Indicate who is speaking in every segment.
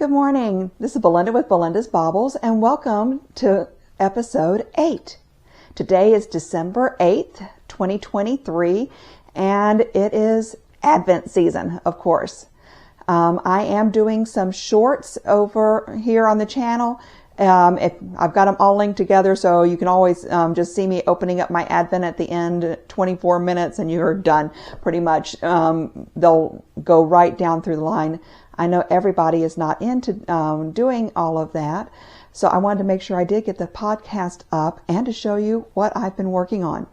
Speaker 1: Good morning. This is Belinda with Belinda's Baubles, and welcome to episode 8. Today is December 8th, 2023, and it is Advent season, of course. I am doing some shorts over here on the channel. I've got them all linked together, so you can always just see me opening up my Advent at the end, 24 minutes, and you're done pretty much. They'll go right down through the line. I know everybody is not into doing all of that, so I wanted to make sure I did get the podcast up and to show you what I've been working on.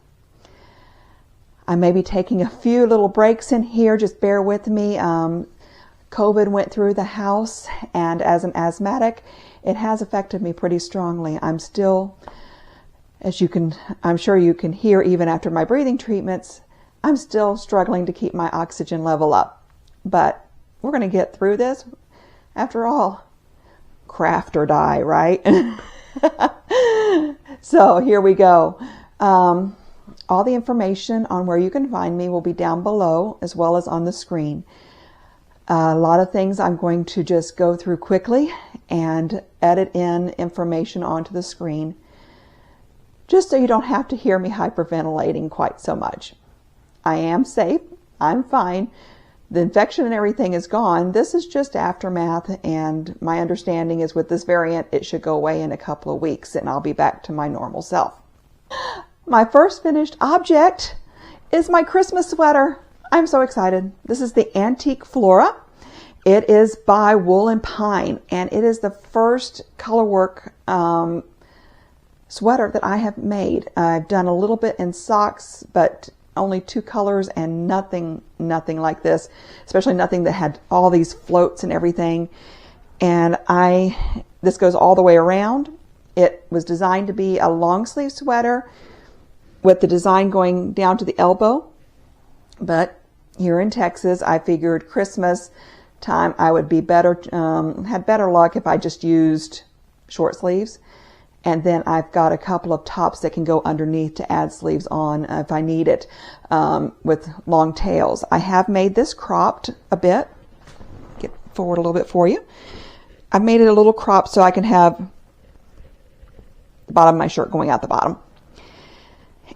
Speaker 1: I may be taking a few little breaks in here, just bear with me. COVID went through the house, and as an asthmatic, it has affected me pretty strongly. I'm still, I'm sure you can hear even after my breathing treatments, I'm still struggling to keep my oxygen level up. But we're going to get through this. After all, craft or die, right? So here we go. All the information on where you can find me will be down below as well as on the screen. A lot of things I'm going to just go through quickly and edit in information onto the screen, just so you don't have to hear me hyperventilating quite so much. I am safe. I'm fine. The infection and everything is gone. This is just aftermath, and my understanding is with this variant, it should go away in a couple of weeks and I'll be back to my normal self. My first finished object is my Christmas sweater. I'm so excited. This is the Antique Flora. It is by Wool and Pine, and it is the first colorwork sweater that I have made. I've done a little bit in socks, but only 2 colors and nothing like this, especially nothing that had all these floats and everything. And this goes all the way around. It was designed to be a long sleeve sweater with the design going down to the elbow. But here in Texas, I figured Christmas time I would be had better luck if I just used short sleeves. And then I've got a couple of tops that can go underneath to add sleeves on if I need it, with long tails. I have made this cropped a bit. Get forward a little bit for you. I've made it a little cropped so I can have the bottom of my shirt going out the bottom.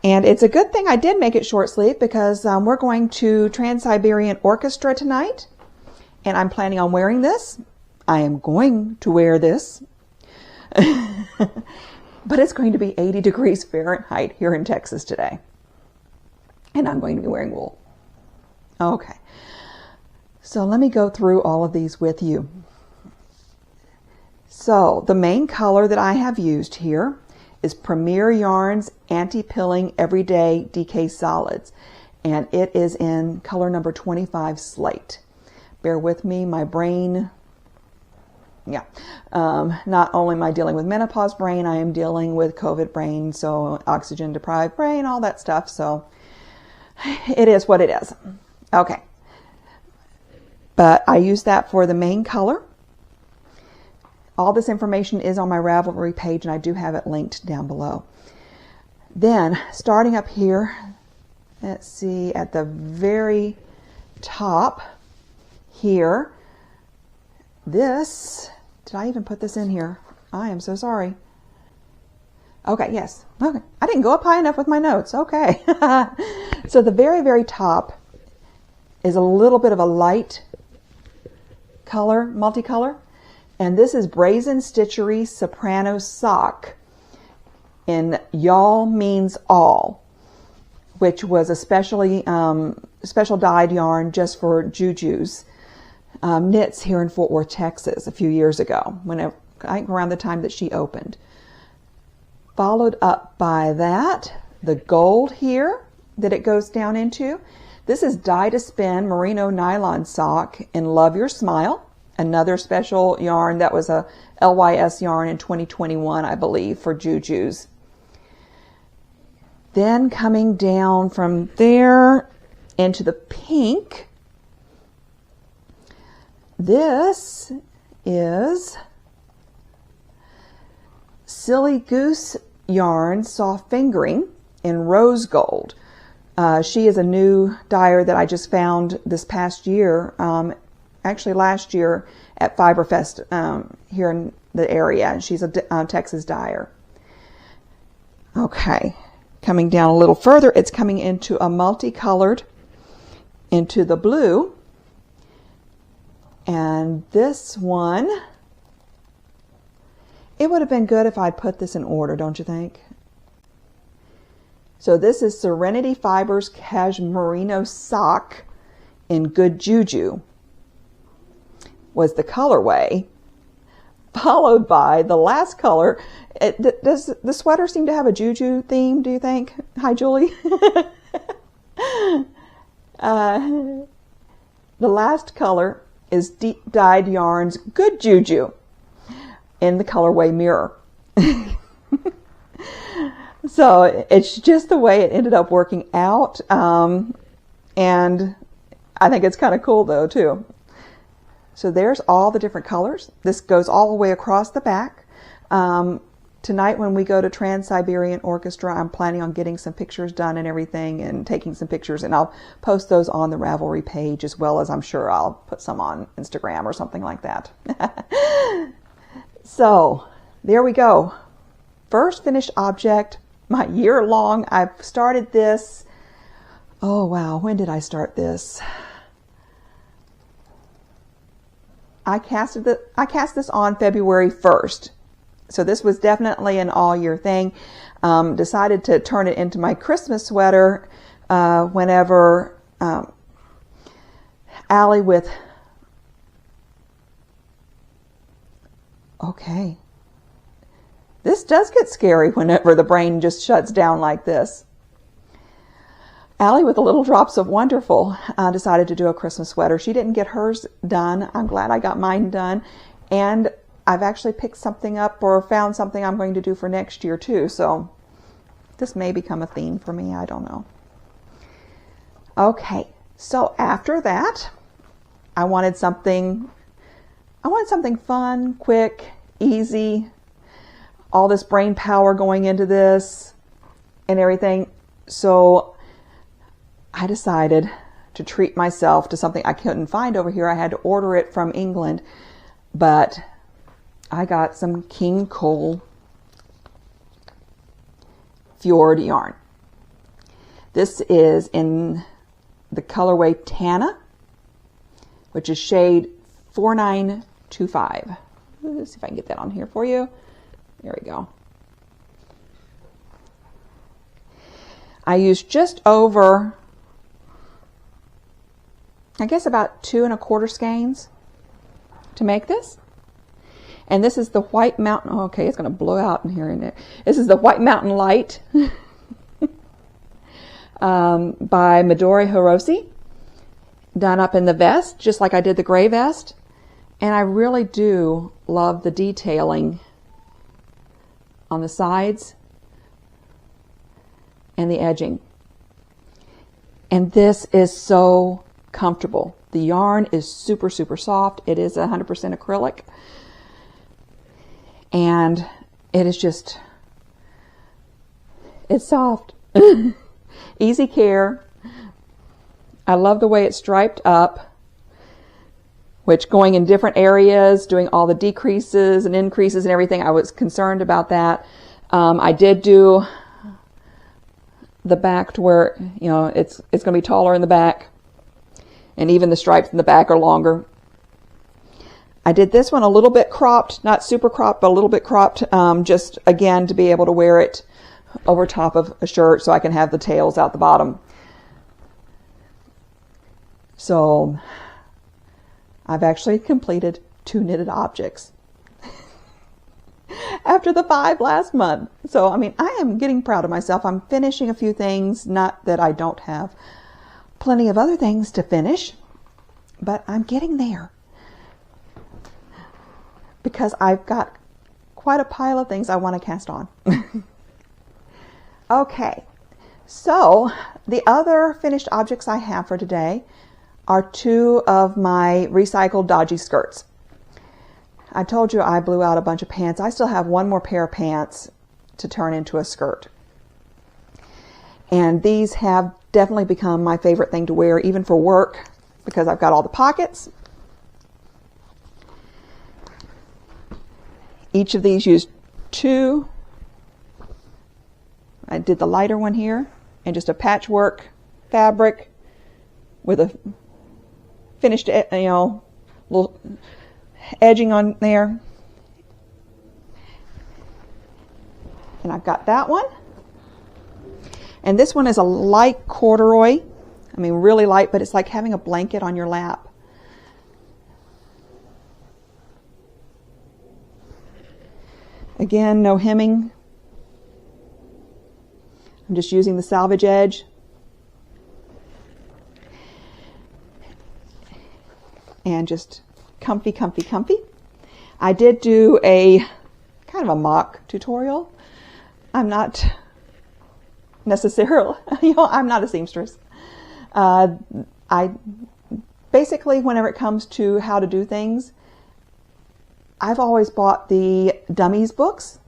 Speaker 1: And it's a good thing I did make it short sleeve, because we're going to Trans-Siberian Orchestra tonight, and I'm planning on wearing this. I am going to wear this. But it's going to be 80 degrees Fahrenheit here in Texas today. And I'm going to be wearing wool. Okay. So let me go through all of these with you. So the main color that I have used here is Premier Yarns Anti-Pilling Everyday DK Solids. And it is in color number 25 Slate. Bear with me, my brain... not only am I dealing with menopause brain, I am dealing with COVID brain, so oxygen deprived brain, all that stuff. So it is what it is. Okay. But I use that for the main color. All this information is on my Ravelry page, and I do have it linked down below. Then starting up here, let's see, at the very top here, this, did I even put this in here? I am so sorry. Okay, yes. Okay. I didn't go up high enough with my notes. Okay. So the very, very top is a little bit of a light color, multicolor. And this is Brazen Stitchery Soprano Sock in Y'all Means All, which was a special dyed yarn just for Juju's knits here in Fort Worth, Texas, a few years ago, around the time that she opened. Followed up by that, the gold here that it goes down into. This is Dye to Spin Merino Nylon Sock in Love Your Smile, another special yarn that was a LYS yarn in 2021, I believe, for Juju's. Then coming down from there into the pink, this is Silly Goose Yarn Soft Fingering in Rose Gold. She is a new dyer that I just found this past year, actually last year at Fiberfest here in the area, and she's a Texas dyer. Okay, coming down a little further, it's coming into a multicolored, into the blue. And this one, it would have been good if I'd put this in order, don't you think? So this is Serenity Fibers Cashmerino Sock in Good Juju was the colorway, followed by the last color. Does the sweater seem to have a Juju theme, do you think? Hi, Julie. The last color is Deep Dyed Yarns Good Juju in the colorway Mirror. So it's just the way it ended up working out. And I think it's kind of cool though too. So there's all the different colors. This goes all the way across the back. Tonight when we go to Trans-Siberian Orchestra, I'm planning on getting some pictures done and everything and taking some pictures, and I'll post those on the Ravelry page, as well as I'm sure I'll put some on Instagram or something like that. So there we go. First finished object, my year-long. I've started this. Oh wow, when did I start this? I cast this on February 1st. So this was definitely an all-year thing. Decided to turn it into my Christmas sweater whenever Allie with... Okay. This does get scary whenever the brain just shuts down like this. Allie with the Little Drops of Wonderful decided to do a Christmas sweater. She didn't get hers done. I'm glad I got mine done. And I've actually picked something up or found something I'm going to do for next year too. So this may become a theme for me. I don't know. Okay. So after that, I wanted something fun, quick, easy, all this brain power going into this and everything. So I decided to treat myself to something I couldn't find over here. I had to order it from England, but I got some King Cole Fjord yarn. This is in the colorway Tana, which is shade 4925. Let's see if I can get that on here for you. There we go. I used just over, I guess about 2 1/4 skeins to make this. And this is the White Mountain. Oh, okay, it's going to blow out in here and there. This is the White Mountain Light by Midori Hirose, done up in the vest, just like I did the gray vest. And I really do love the detailing on the sides and the edging. And this is so comfortable. The yarn is super, super soft. It is 100% acrylic. And it is just, it's soft. Easy care. I love the way it's striped up, which going in different areas, doing all the decreases and increases and everything, I was concerned about that. I did do the back to where, you know, it's going to be taller in the back, and even the stripes in the back are longer. I did this one a little bit cropped, not super cropped, but a little bit cropped, just again to be able to wear it over top of a shirt so I can have the tails out the bottom. So I've actually completed 2 knitted objects after the 5 last month. So, I mean, I am getting proud of myself. I'm finishing a few things, not that I don't have plenty of other things to finish, but I'm getting there, because I've got quite a pile of things I want to cast on. Okay, so the other finished objects I have for today are 2 of my recycled dodgy skirts. I told you I blew out a bunch of pants. I still have 1 more pair of pants to turn into a skirt. And these have definitely become my favorite thing to wear, even for work, because I've got all the pockets each of these used 2. I did the lighter one here, and just a patchwork fabric with a finished, little edging on there. And I've got that one. And this one is a light corduroy. I mean, really light, but it's like having a blanket on your lap. Again, no hemming. I'm just using the salvage edge. And just comfy, comfy, comfy. I did do a kind of a mock tutorial. I'm not necessarily, I'm not a seamstress. I basically, whenever it comes to how to do things, I've always bought the dummies books.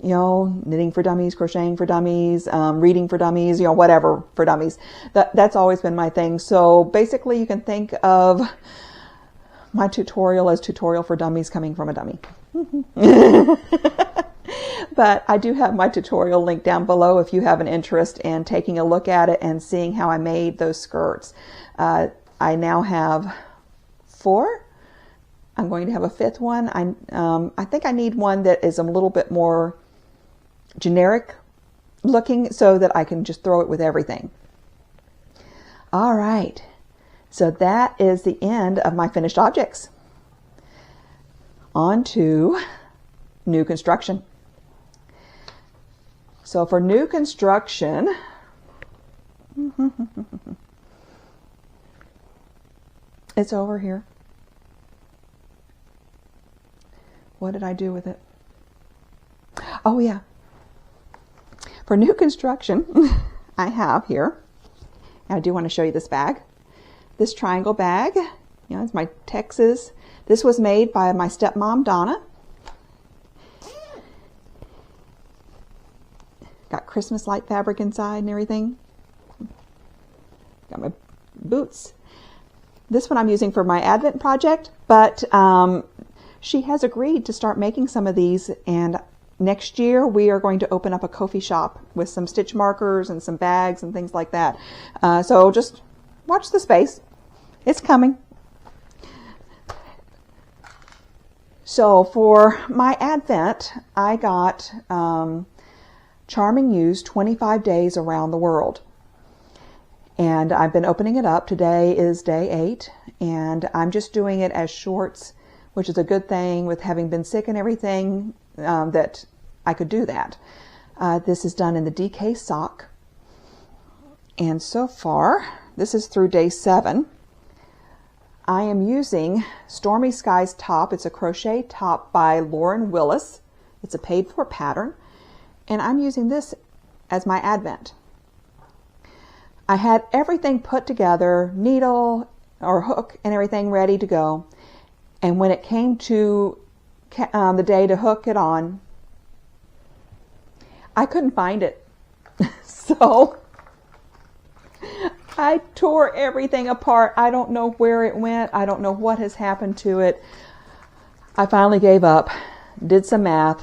Speaker 1: Knitting for dummies, crocheting for dummies, reading for dummies, whatever for dummies. That's always been my thing. So basically you can think of my tutorial as tutorial for dummies coming from a dummy. But I do have my tutorial linked down below if you have an interest in taking a look at it and seeing how I made those skirts. I now have 4. I'm going to have a 5th one. I think I need one that is a little bit more generic looking so that I can just throw it with everything. All right, so that is the end of my finished objects. On to new construction. So for new construction, it's over here. What did I do with it? Oh yeah. For new construction, I have here, I do want to show you this bag. This triangle bag, it's my Texas. This was made by my stepmom, Donna. Got Christmas light fabric inside and everything. Got my boots. This one I'm using for my Advent project, but she has agreed to start making some of these, and next year we are going to open up a Ko-fi shop with some stitch markers and some bags and things like that. So just watch the space. It's coming. So for my Advent, I got Charming You's 25 Days Around the World. And I've been opening it up. Today is day 8, and I'm just doing it as shorts, which is a good thing with having been sick and everything, that I could do that. This is done in the DK sock. And so far, this is through day 7. I am using Stormy Skies top. It's a crochet top by Lauren Willis. It's a paid for pattern. And I'm using this as my Advent. I had everything put together, needle or hook and everything ready to go. And when it came to the day to hook it on, I couldn't find it. So I tore everything apart. I don't know where it went. I don't know what has happened to it. I finally gave up, did some math,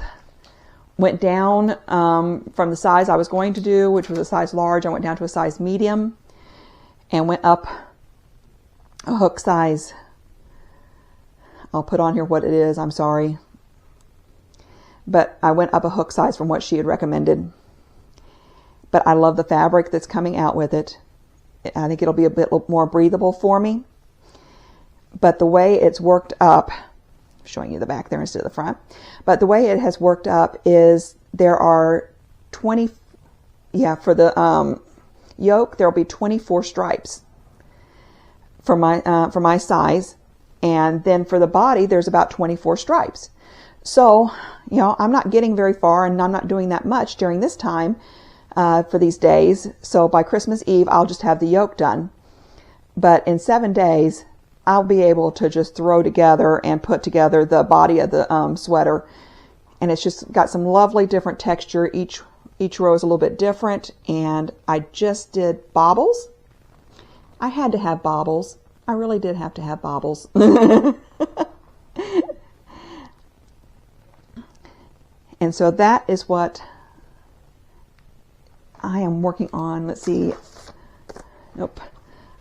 Speaker 1: went down from the size I was going to do, which was a size large. I went down to a size medium and went up a hook size. I'll put on here what it is. I'm sorry. But I went up a hook size from what she had recommended. But I love the fabric that's coming out with it. I think it'll be a bit more breathable for me. But the way it's worked up, I'm showing you the back there instead of the front. But the way it has worked up is there are 20, for the yoke, there'll be 24 stripes for my size. And then for the body, there's about 24 stripes. So, I'm not getting very far, and I'm not doing that much during this time for these days. So by Christmas Eve, I'll just have the yoke done. But in 7 days, I'll be able to just throw together and put together the body of the sweater. And it's just got some lovely different texture. Each row is a little bit different. And I just did baubles. I had to have baubles. I really did have to have baubles. And so that is what I am working on. Let's see. Nope.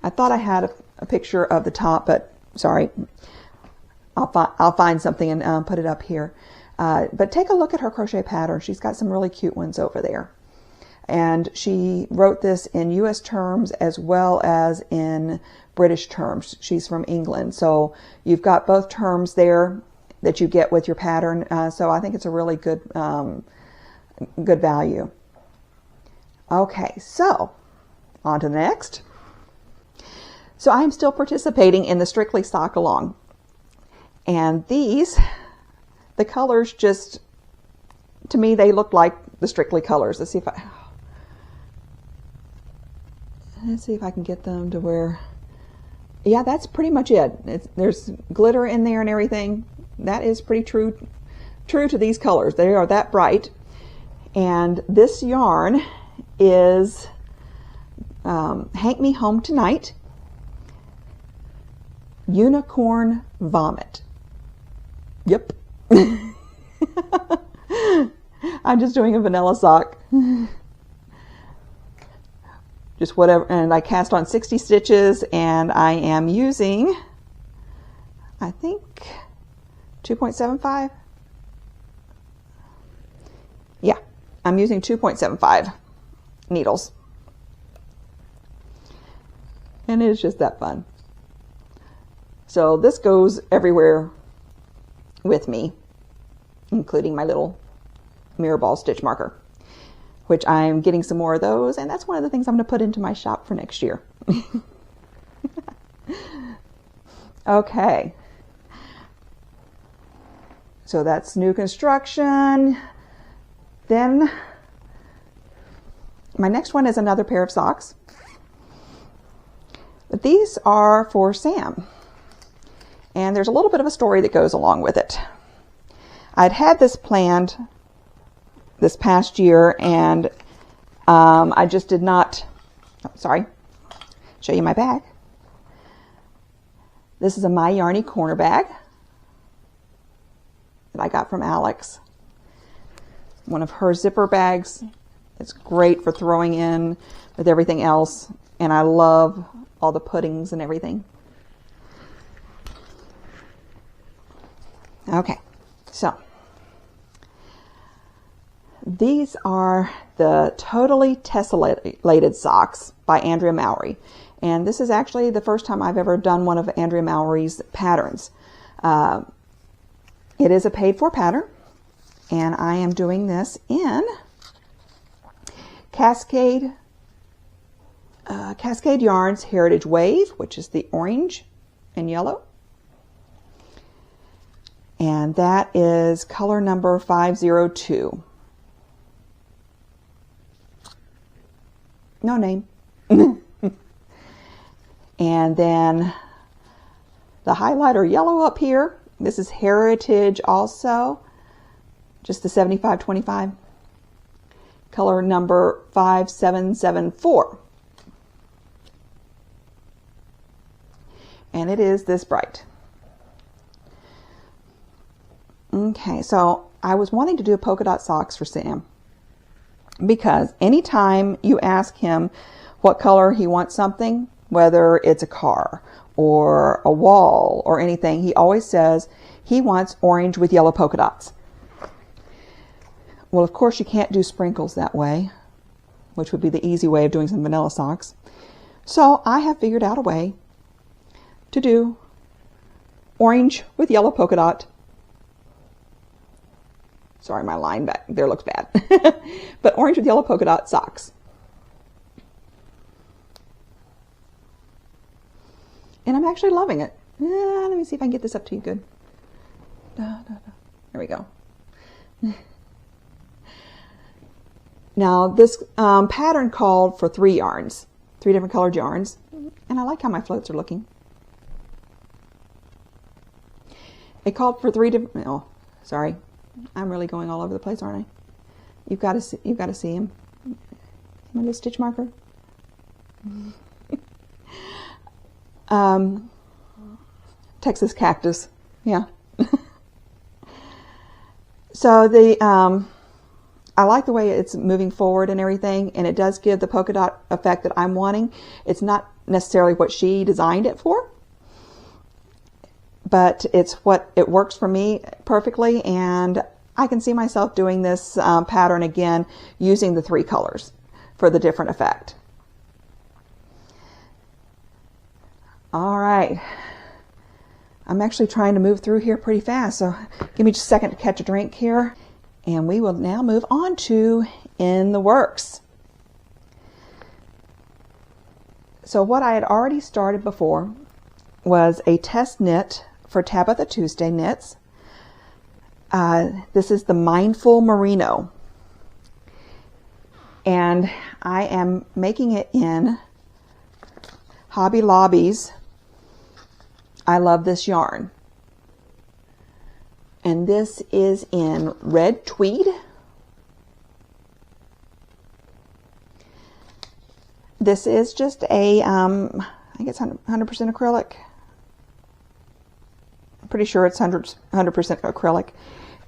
Speaker 1: I thought I had a picture of the top, but sorry. I'll find something and put it up here. But take a look at her crochet pattern. She's got some really cute ones over there. And she wrote this in US terms as well as in British terms. She's from England. So you've got both terms there that you get with your pattern. So I think it's a really good, good value. Okay, so on to the next. So I'm still participating in the Strictly Sock Along. And these, the colors just, to me, they look like the Strictly colors. Let's see if I can get them to where, yeah, that's pretty much it. There's glitter in there and everything. That is pretty true to these colors. They are that bright. And this yarn is Hank Me Home Tonight Unicorn Vomit. Yep. I'm just doing a vanilla sock. Just whatever, and I cast on 60 stitches, and I am using, I think, 2.75. Yeah, I'm using 2.75 needles. And it's just that fun. So this goes everywhere with me, including my little mirror ball stitch marker, which I'm getting some more of those, and that's one of the things I'm going to put into my shop for next year. Okay. So that's new construction. Then my next one is another pair of socks. But these are for Sam. And there's a little bit of a story that goes along with it. I'd had this planned this past year, and I just did not, show you my bag. This is a My Yarny corner bag that I got from Alex. One of her zipper bags. It's great for throwing in with everything else, and I love all the puddings and everything. Okay, so these are the Totally Tessellated socks by Andrea Mowry. And this is actually the first time I've ever done one of Andrea Mowry's patterns. It is a paid-for pattern, and I am doing this in Cascade Yarns Heritage Wave, which is the orange and yellow. And that is color number 502. No name. And then the highlighter yellow up here. This is Heritage also. Just the 7525. Color number 5774. And it is this bright. Okay, so I was wanting to do polka dot socks for Sam, because anytime you ask him what color he wants something, whether it's a car or a wall or anything, he always says he wants orange with yellow polka dots. Well, of course you can't do sprinkles that way, which would be the easy way of doing some vanilla socks. So I have figured out a way to do orange with yellow polka dot. Sorry, my line back there looks bad. But orange with yellow polka dot socks. And I'm actually loving it. Let me see if I can get this up to you good. There we go. Now this pattern called for 3 yarns, 3 different colored yarns. And I like how my floats are looking. It called for 3 different, oh, sorry. I'm really going all over the place, aren't I? You've got to see him. My little stitch marker. Texas cactus. Yeah. So I like the way it's moving forward and everything, and it does give the polka dot effect that I'm wanting. It's not necessarily what she designed it for, but it works for me perfectly, and I can see myself doing this pattern again using the 3 colors for the different effect. All right. I'm actually trying to move through here pretty fast, so give me just a second to catch a drink here. And we will now move on to In the Works. So what I had already started before was a test knit for Tabitha Tuesday Knits. This is the Mindful Merino. And I am making it in Hobby Lobby's I Love This Yarn. And this is in red tweed. This is just a, I think it's 100% acrylic. I'm pretty sure it's 100% acrylic.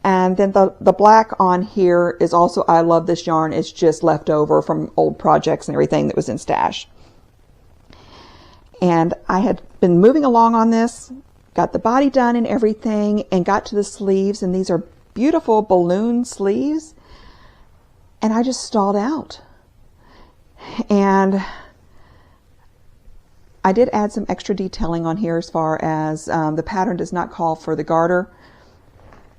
Speaker 1: And then the black on here is also I Love This Yarn. It's just left over from old projects and everything that was in stash. And I had been moving along on this, got the body done and everything, and got to the sleeves, and these are beautiful balloon sleeves, and I just stalled out. And I did add some extra detailing on here as far as the pattern does not call for the garter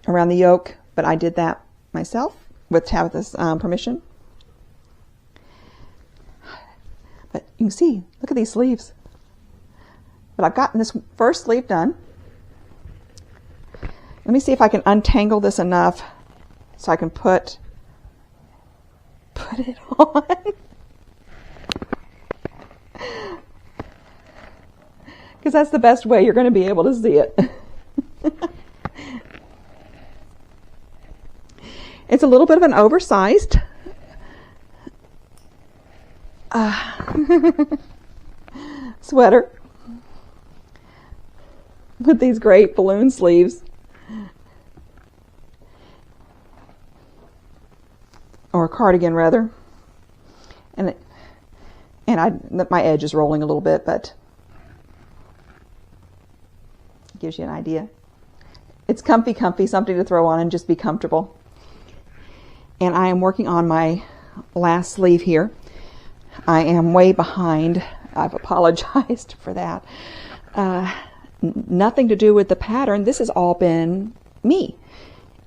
Speaker 1: around the yoke, but I did that myself with Tabitha's permission. But you can see, look at these sleeves. But I've gotten this first sleeve done. Let me see if I can untangle this enough so I can put it on. Because that's the best way you're going to be able to see it. It's a little bit of an oversized sweater with these great balloon sleeves. Or a cardigan rather. And my edge is rolling a little bit, but it gives you an idea. It's comfy, something to throw on and just be comfortable. And I am working on my last sleeve here. I am way behind. I've apologized for that. Nothing to do with the pattern. This has all been me.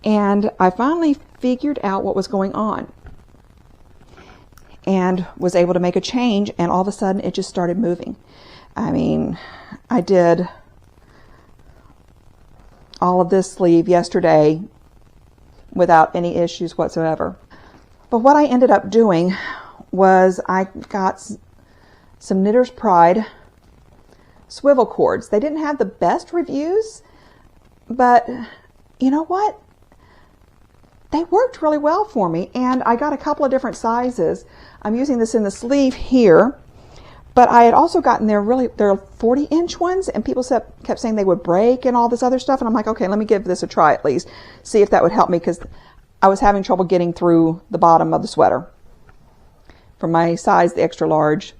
Speaker 1: And I finally figured out what was going on and was able to make a change, and all of a sudden it just started moving. I mean, I did all of this sleeve yesterday without any issues whatsoever. But what I ended up doing was I got some Knitter's Pride swivel cords. They didn't have the best reviews, but you know what? They worked really well for me, and I got a couple of different sizes. I'm using this in the sleeve here, but I had also gotten their 40-inch ones, and people kept saying they would break and all this other stuff, and I'm like, okay, let me give this a try at least, see if that would help me, because I was having trouble getting through the bottom of the sweater. For my size, the extra large,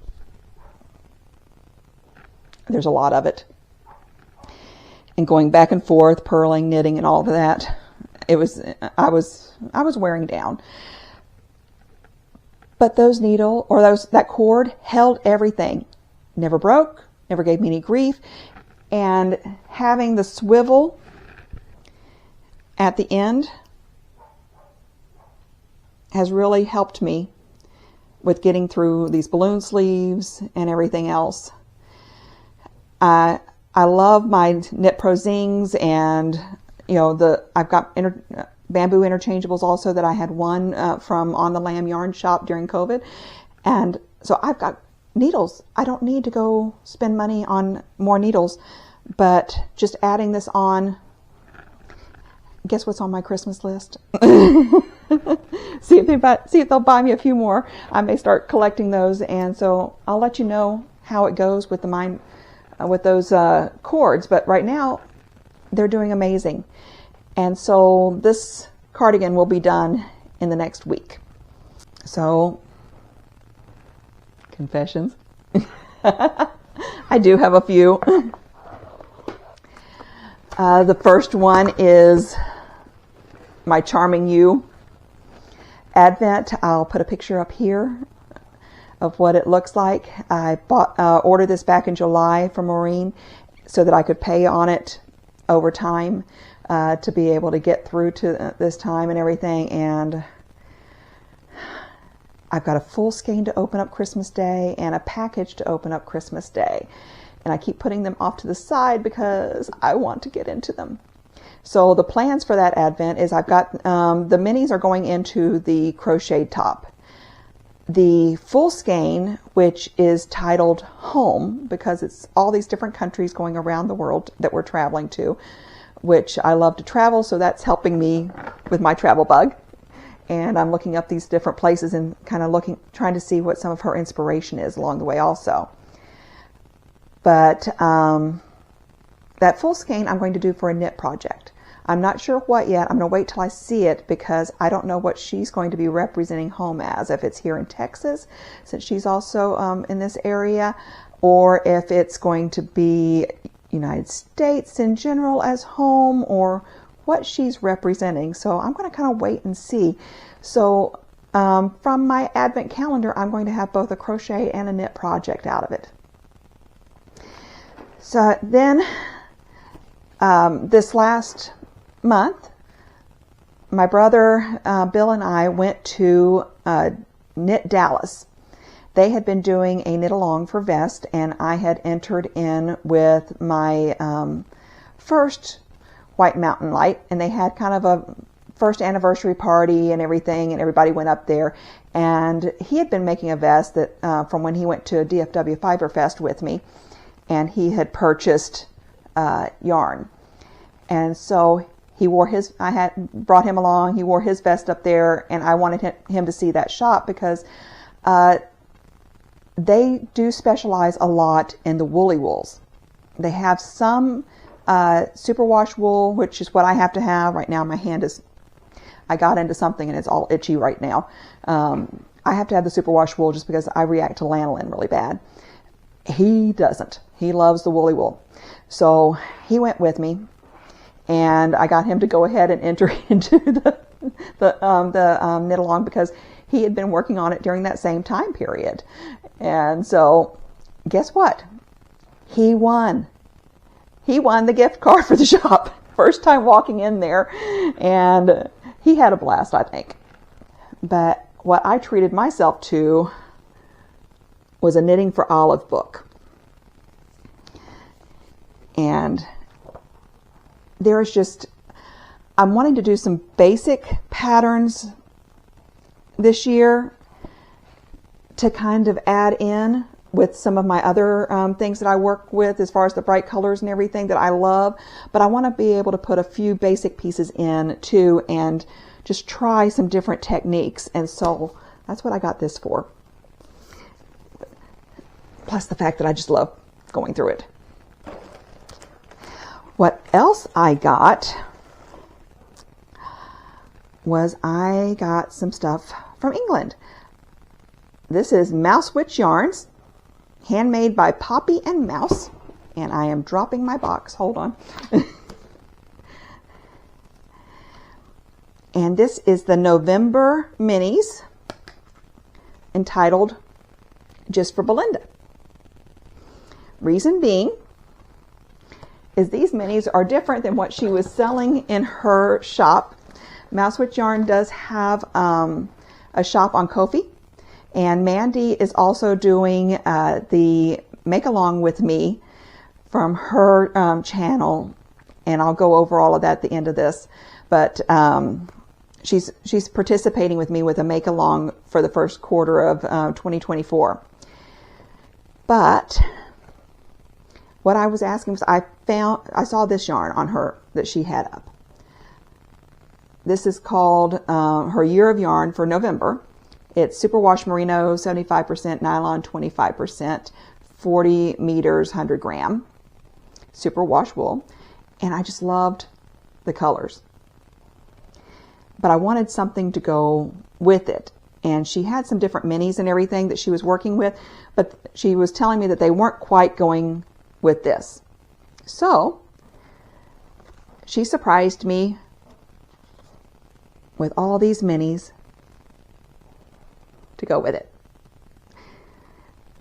Speaker 1: there's a lot of it. And going back and forth, purling, knitting, and all of that, I was wearing down. But that cord held everything. Never broke, never gave me any grief. And having the swivel at the end has really helped me with getting through these balloon sleeves and everything else. I love my Knit Pro Zings, and you know, I've got bamboo interchangeables also that I had won from On the Lamb Yarn Shop during COVID. And so I've got needles. I don't need to go spend money on more needles, but just adding this on, guess what's on my Christmas list? See if they'll buy me a few more. I may start collecting those, and so I'll let you know how it goes with with those cords. But right now, they're doing amazing. And so this cardigan will be done in the next week. So, confessions. I do have a few. The first one is my Charming You Advent. I'll put a picture up here of what it looks like. I ordered this back in July from Maureen so that I could pay on it over time to be able to get through to this time and everything. And I've got a full skein to open up Christmas Day and a package to open up Christmas Day. And I keep putting them off to the side because I want to get into them. So the plans for that Advent is I've got the minis are going into the crocheted top. The full skein, which is titled Home, because it's all these different countries going around the world that we're traveling to, which I love to travel, so that's helping me with my travel bug. And I'm looking up these different places and kind of trying to see what some of her inspiration is along the way also. But that full skein I'm going to do for a knit project. I'm not sure what yet. I'm going to wait till I see it because I don't know what she's going to be representing home as. If it's here in Texas, since she's also in this area, or if it's going to be United States in general as home, or what she's representing. So I'm going to kind of wait and see. So from my Advent calendar, I'm going to have both a crochet and a knit project out of it. So then this last month, my brother Bill and I went to Knit Dallas. They had been doing a knit along for Vest, and I had entered in with my first White Mountain Light, and they had kind of a first anniversary party and everything, and everybody went up there. And he had been making a vest that from when he went to DFW Fiber Fest with me, and he had purchased yarn. And so he wore his, I had brought him along, he wore his vest up there, and I wanted him to see that shop because they do specialize a lot in the woolly wools. They have some superwash wool, which is what I have to have right now. My hand is, I got into something and it's all itchy right now. I have to have the superwash wool just because I react to lanolin really bad. He doesn't. He loves the woolly wool. So he went with me, and I got him to go ahead and enter into the knit along because he had been working on it during that same time period. And so guess what? He won. He won the gift card for the shop. First time walking in there, and he had a blast, I think. But what I treated myself to was a Knitting for Olive book. And there's just, I'm wanting to do some basic patterns this year to kind of add in with some of my other things that I work with as far as the bright colors and everything that I love. But I want to be able to put a few basic pieces in too and just try some different techniques. And so that's what I got this for. Plus the fact that I just love going through it. What else I got was I got some stuff from England. This is Mouse Witch Yarns, handmade by Poppy and Mouse. And I am dropping my box. Hold on. And this is the November minis entitled Just for Belinda. Reason being is these minis are different than what she was selling in her shop. Mouse Witch Yarn does have a shop on Ko-fi, and Mandy is also doing the Make Along with Me from her channel, and I'll go over all of that at the end of this. But she's participating with me with a Make Along for the first quarter of 2024. But what I was asking was, I saw this yarn on her that she had up. This is called her Year of Yarn for November. It's superwash merino, 75% nylon, 25%, 40 meters, 100 gram, superwash wool. And I just loved the colors. but I wanted something to go with it. And she had some different minis and everything that she was working with, but she was telling me that they weren't quite going with this. So she surprised me with all these minis to go with it.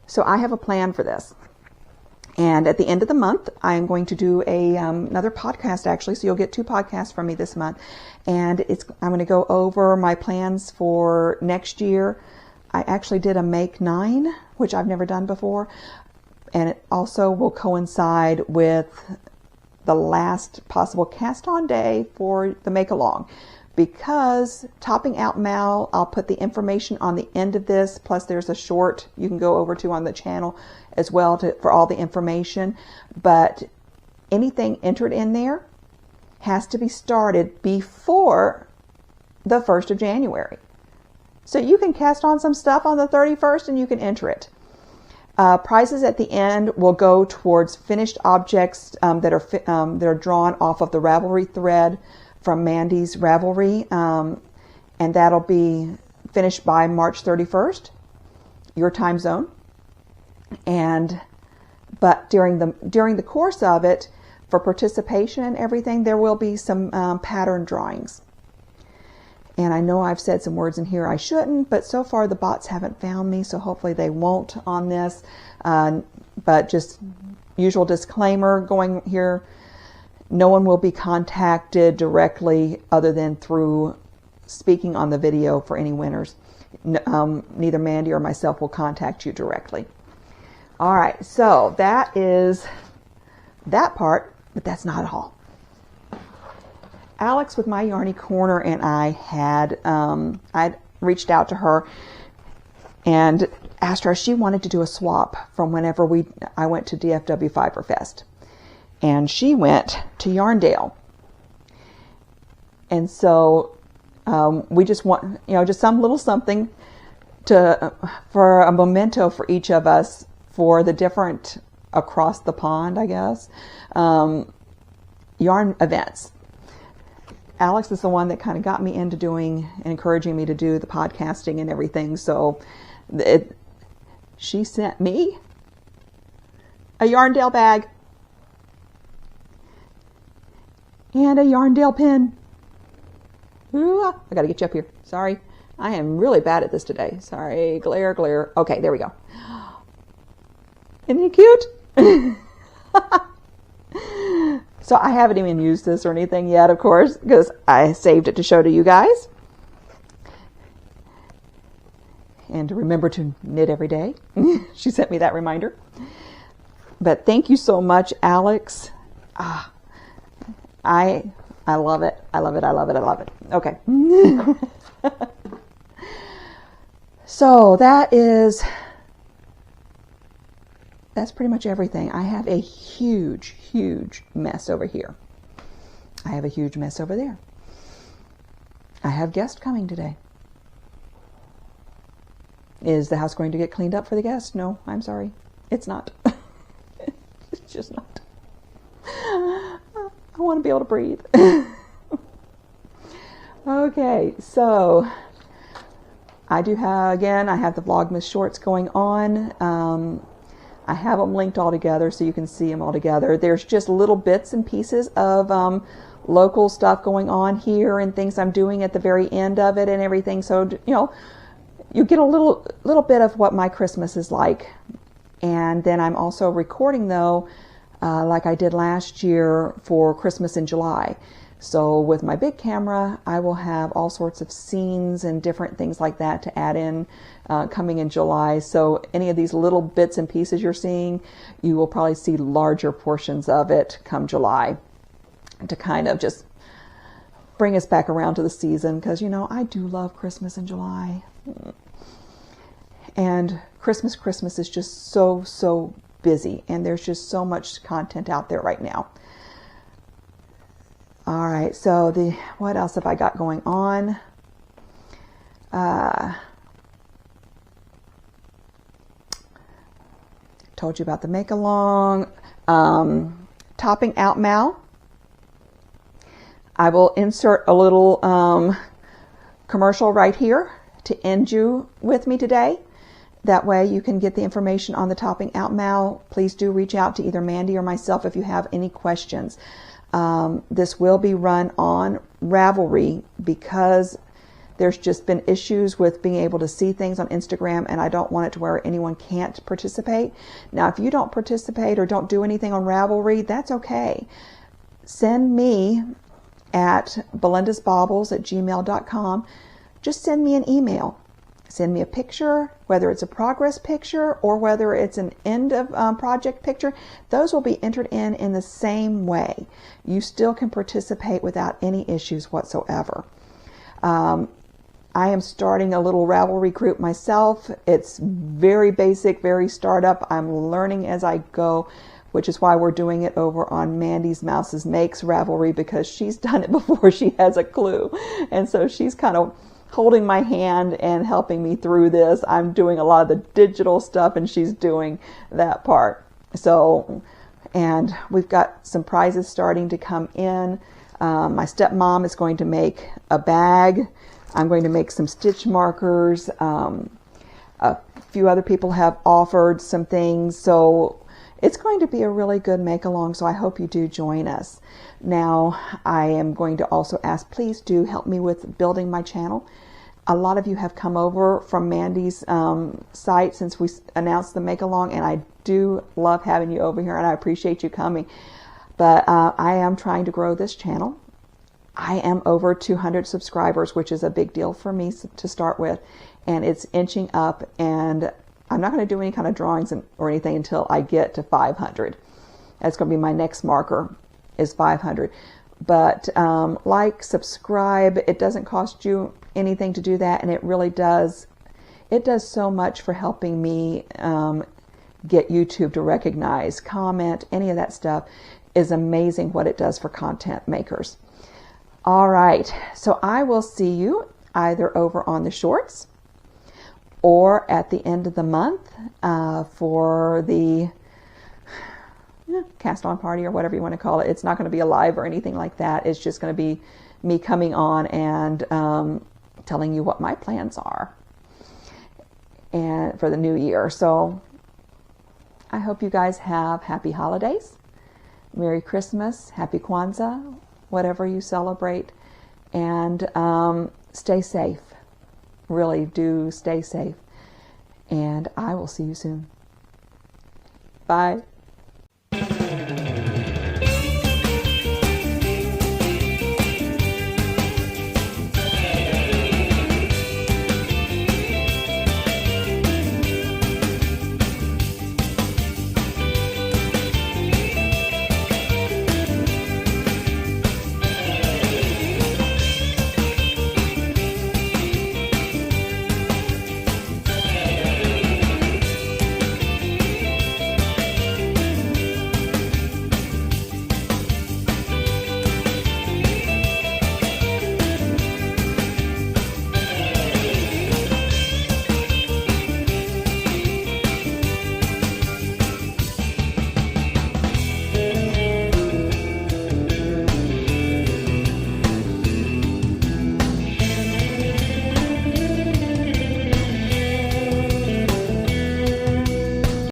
Speaker 1: So I have a plan for this. And at the end of the month, I'm going to do another podcast, actually. So you'll get 2 podcasts from me this month. And I'm going to go over my plans for next year. I actually did a Make 9, which I've never done before. And it also will coincide with the last possible cast-on day for the Make-Along. Because topping out Mal, I'll put the information on the end of this, plus there's a short you can go over to on the channel as well for all the information. But anything entered in there has to be started before the 1st of January. So you can cast on some stuff on the 31st and you can enter it. Prizes at the end will go towards finished objects that are drawn off of the Ravelry thread from Mandy's Ravelry, and that'll be finished by March 31st, your time zone. But during the course of it, for participation and everything, there will be some pattern drawings. And I know I've said some words in here I shouldn't, but so far the bots haven't found me, so hopefully they won't on this. But just usual disclaimer going here. No one will be contacted directly other than through speaking on the video for any winners. Neither Mandy or myself will contact you directly. All right, so that is that part, but that's not all. Alex with My Yarny Corner and I had, I'd reached out to her and asked her if she wanted to do a swap from whenever I went to DFW Fiber Fest. And she went to Yarndale. And so we just want, just some little something for a memento for each of us for the different across the pond, I guess, yarn events. Alex is the one that kind of got me into doing and encouraging me to do the podcasting and everything. So she sent me a Yarndale bag and a Yarndale pin. Ooh, I got to get you up here. Sorry. I am really bad at this today. Sorry. Glare. Okay, there we go. Isn't he cute? So I haven't even used this or anything yet, of course, because I saved it to show to you guys. And to remember to knit every day. She sent me that reminder. But thank you so much, Alex. I love it. I love it. Okay. So that's pretty much everything. I have a huge mess over here. I have a huge mess over there. I have guests coming today. Is the house going to get cleaned up for the guests? No, I'm sorry. It's not. It's just not. I want to be able to breathe. Okay, so I do have, again, I have the Vlogmas shorts going on. I have them linked all together so you can see them all together. There's just little bits and pieces of local stuff going on here and things I'm doing at the very end of it and everything. So, you get a little bit of what my Christmas is like. And then I'm also recording, though, like I did last year for Christmas in July. So with my big camera, I will have all sorts of scenes and different things like that to add in coming in July. So any of these little bits and pieces you're seeing, you will probably see larger portions of it come July to kind of just bring us back around to the season. Because, I do love Christmas in July. And Christmas is just so busy. And there's just so much content out there right now. All right, so what else have I got going on? Told you about the make along. Topping out Mal. I will insert a little commercial right here to end you with me today. That way you can get the information on the topping out mal. Please do reach out to either Mandy or myself if you have any questions. This will be run on Ravelry because there's just been issues with being able to see things on Instagram, and I don't want it to where anyone can't participate. Now, if you don't participate or don't do anything on Ravelry, that's okay. Send me at belindasbaubles@gmail.com. Just send me an email. Send me a picture, whether it's a progress picture or whether it's an end of project picture. Those will be entered in the same way. You still can participate without any issues whatsoever. I am starting a little Ravelry group myself. It's very basic, very startup. I'm learning as I go, which is why we're doing it over on Mandy's Mouses Makes Ravelry, because she's done it before she has a clue. And so she's kind of holding my hand and helping me through this. I'm doing a lot of the digital stuff and she's doing that part. So, and we've got some prizes starting to come in. My stepmom is going to make a bag. I'm going to make some stitch markers. A few other people have offered some things. So it's going to be a really good make along. So I hope you do join us. Now, I am going to also ask, please do help me with building my channel. A lot of you have come over from Mandy's site since we announced the make along, and I do love having you over here, and I appreciate you coming. But I am trying to grow this channel. I am over 200 subscribers, which is a big deal for me to start with, and it's inching up, and I'm not going to do any kind of drawings or anything until I get to 500. That's going to be my next marker, is 500. But like, subscribe. It doesn't cost you anything to do that, and it really does. It does so much for helping me get YouTube to recognize, comment, any of that stuff is amazing what it does for content makers. All right, so I will see you either over on the shorts or at the end of the month for the cast on party or whatever you want to call it. It's not going to be a live or anything like that. It's just going to be me coming on and telling you what my plans are and for the new year. So I hope you guys have happy holidays, Merry Christmas, Happy Kwanzaa, whatever you celebrate, and stay safe. Really do stay safe. And I will see you soon. Bye.